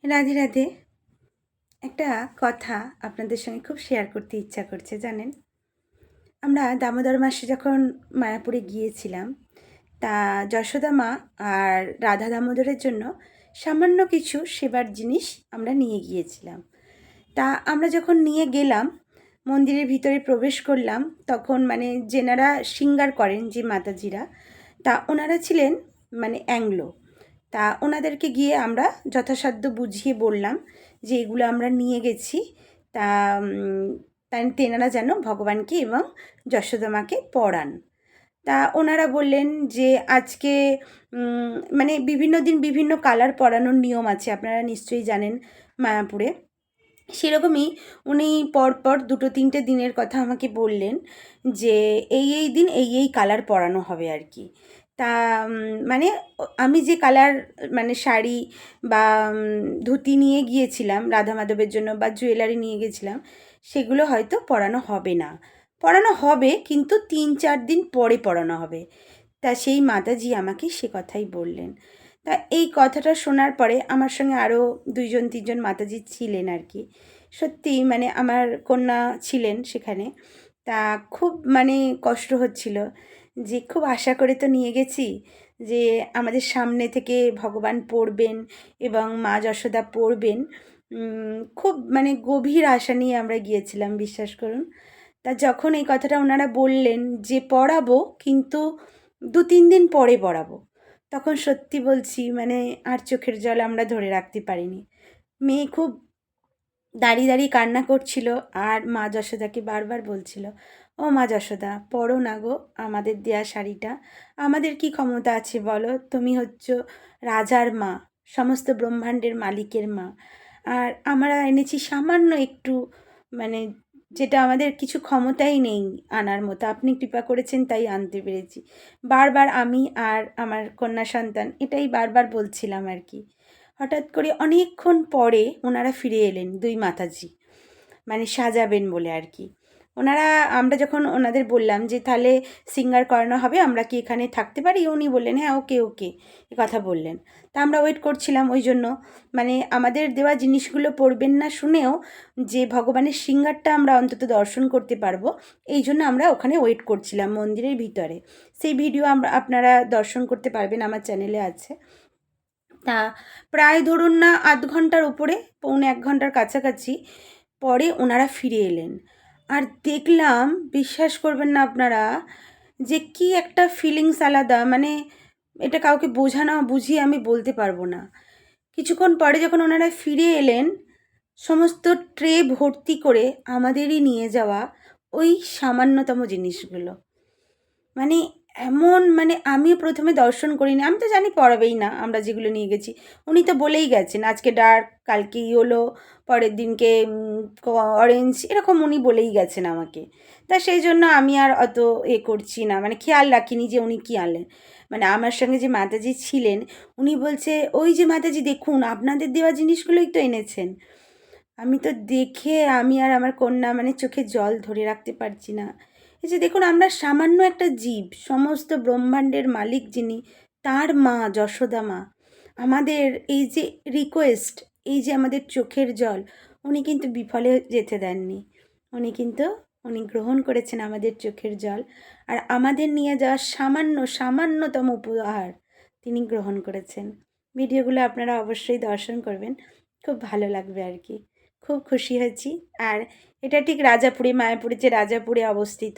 রাধে রাধে। একটা কথা আপনাদের সঙ্গে খুব শেয়ার করতে ইচ্ছা করছে জানেন। আমরা দামোদর মাসে যখন মায়াপুরে গিয়েছিলাম, তা যশোদা মা আর রাধা দামোদরের জন্য সামান্য কিছু সেবার জিনিস আমরা নিয়ে গিয়েছিলাম। তা আমরা যখন নিয়ে গেলাম, মন্দিরের ভিতরে প্রবেশ করলাম, তখন যেনারা শৃঙ্গার করেন, যে মাতাজিরা, তা ওনারা ছিলেন অ্যাংলো। তা ওনাদেরকে গিয়ে আমরা যথাসাধ্য বুঝিয়ে বললাম যে এগুলো আমরা নিয়ে গেছি, তা তাই তেনারা যেন ভগবানকে এবং যশোদা মাকে পড়ান। তা ওনারা বললেন যে আজকে বিভিন্ন দিন বিভিন্ন কালার পরানোর নিয়ম আছে, আপনারা নিশ্চয়ই জানেন মায়াপুরে। সেরকমই উনি পরপর 2-3টে দিনের কথা আমাকে বললেন যে এই দিন এই কালার পরানো হবে আর কি। তা আমি যে কালার শাড়ি বা ধুতি নিয়ে গিয়েছিলাম রাধা মাধবের জন্য, বা জুয়েলারি নিয়ে গেছিলাম, সেগুলো হয়তো পরানো হবে না। পরানো হবে, কিন্তু 3-4 দিন পরে পরানো হবে। তা সেই মাতাজি আমাকে সে কথাই বললেন। তা এই কথাটা শোনার পরে আমার সঙ্গে আরও 2-3জন মাতাজি ছিলেন আর কি। সত্যি আমার কন্যা ছিলেন সেখানে। তা খুব কষ্ট হচ্ছিল যে খুব আশা করে তো নিয়ে গেছি যে আমাদের সামনে থেকে ভগবান পড়বেন এবং মা যশোদা পড়বেন। খুব গভীর আশা নিয়ে আমরা গিয়েছিলাম, বিশ্বাস করুন। তা যখন এই কথাটা ওনারা বললেন যে পড়াবো, কিন্তু 2-3 দিন পরে পড়াবো, তখন সত্যি বলছি আর চোখের জল আমরা ধরে রাখতে পারিনি। মেয়ে খুব দাঁড়িয়ে দাঁড়িয়ে কান্না করছিল, আর মা যশোদাকে বারবার বলছিল, ও মা যশোদা, পড়ো না গো আমাদের দেয়া শাড়িটা। আমাদের কি ক্ষমতা আছে বলো, তুমি হচ্ছ রাজার মা, সমস্ত ব্রহ্মাণ্ডের মালিকের মা, আর আমরা এনেছি সামান্য একটু, মানে যেটা আমাদের কিছু ক্ষমতাই নেই আনার মতো, আপনি কৃপা করেছেন তাই আনতে পেরেছি। বারবার আমি আর আমার কন্যা সন্তান এটাই বারবার বলছিলাম আর কি। হঠাৎ করে অনেকক্ষণ পরে ওনারা ফিরে এলেন, 2 মাতাজি, সাজাবেন বলে আর কি। আমরা যখন ওনাদের বললাম যে তাহলে সিঙ্গার করানো হবে, আমরা কি এখানে থাকতে পারি, উনি বললেন হ্যাঁ ওকে ওকে, এ কথা বললেন। তা আমরা ওয়েট করছিলাম ওই জন্য, আমাদের দেওয়া জিনিসগুলো পড়বেন না শুনেও যে ভগবানের সিঙ্গারটা আমরা অন্তত দর্শন করতে পারবো, এই জন্য আমরা ওখানে ওয়েট করছিলাম মন্দিরের ভিতরে। সেই ভিডিও আপনারা দর্শন করতে পারবেন, আমার চ্যানেলে আছে। তা প্রায় ধরুন না 0.5 ঘন্টার উপরে, 1.25 ঘন্টার কাছাকাছি পরে ওনারা ফিরে এলেন। আর দেখলাম, বিশ্বাস করবেন না আপনারা, যে কি একটা ফিলিংস আলাদা, এটা কাউকে বুঝিয়ে আমি বলতে পারবো না। কিছুক্ষণ পরে যখন ওনারা ফিরে এলেন, সমস্ত ট্রে ভর্তি করে আমাদেরই নিয়ে যাওয়া ওই সামান্যতম জিনিসগুলো, মানে এমন, আমিও প্রথমে দর্শন করিনি, আমি তো জানি পড়াবেই না আমরা যেগুলো নিয়ে গেছি। উনি তো বলেই গেছেন আজকে ডার্ক, কালকে ইয়েলো, পরের দিনকে অরেঞ্জ, এরকম উনি বলেই গেছেন আমাকে। তা সেই জন্য আমি আর অত করছি না, খেয়াল রাখিনি যে উনি কী আনলেন। আমার সঙ্গে যে মাতাজি ছিলেন, উনি বলছে ওই যে মাতাজি দেখুন আপনাদের দেওয়া জিনিসগুলোই তো এনেছেন। আমি তো দেখে আমি আর আমার কন্যা চোখে জল ধরে রাখতে পারছি না। এই যে দেখুন, আমরা সামান্য একটা জীব, সমস্ত ব্রহ্মাণ্ডের মালিক যিনি, তার মা যশোদা মা, আমাদের এই যে রিকোয়েস্ট, এই যে আমাদের চোখের জল, উনি কিন্তু বিফলে যেতে দেননি। উনি গ্রহণ করেছেন আমাদের চোখের জল, আর আমাদের নিয়ে যাওয়া সামান্যতম উপহার তিনি গ্রহণ করেছেন। ভিডিওগুলো আপনারা অবশ্যই দর্শন করবেন, খুব ভালো লাগবে আর কি। খুব খুশি হয়েছি। আর এটা ঠিক রাজাপুরে, মায়াপুরে যে রাজাপুরে অবস্থিত,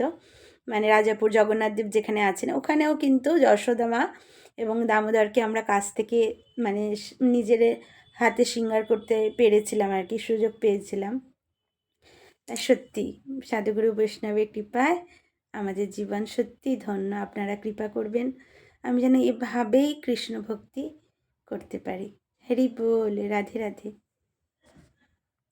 রাজাপুর জগন্নাথদেব যেখানে আছেন, ওখানেও কিন্তু যশোদা মা এবং দামোদরকে আমরা কাছ থেকে নিজের হাতে শৃঙ্গার করতে পেরেছিলাম আর কি, সুযোগ পেয়েছিলাম। সত্যি সাধুগুরু বৈষ্ণবের কৃপায় আমাদের জীবন সত্যি ধন্য। আপনারা কৃপা করবেন আমি যেন এভাবেই কৃষ্ণ ভক্তি করতে পারি। হরি বল, রাধে রাধে।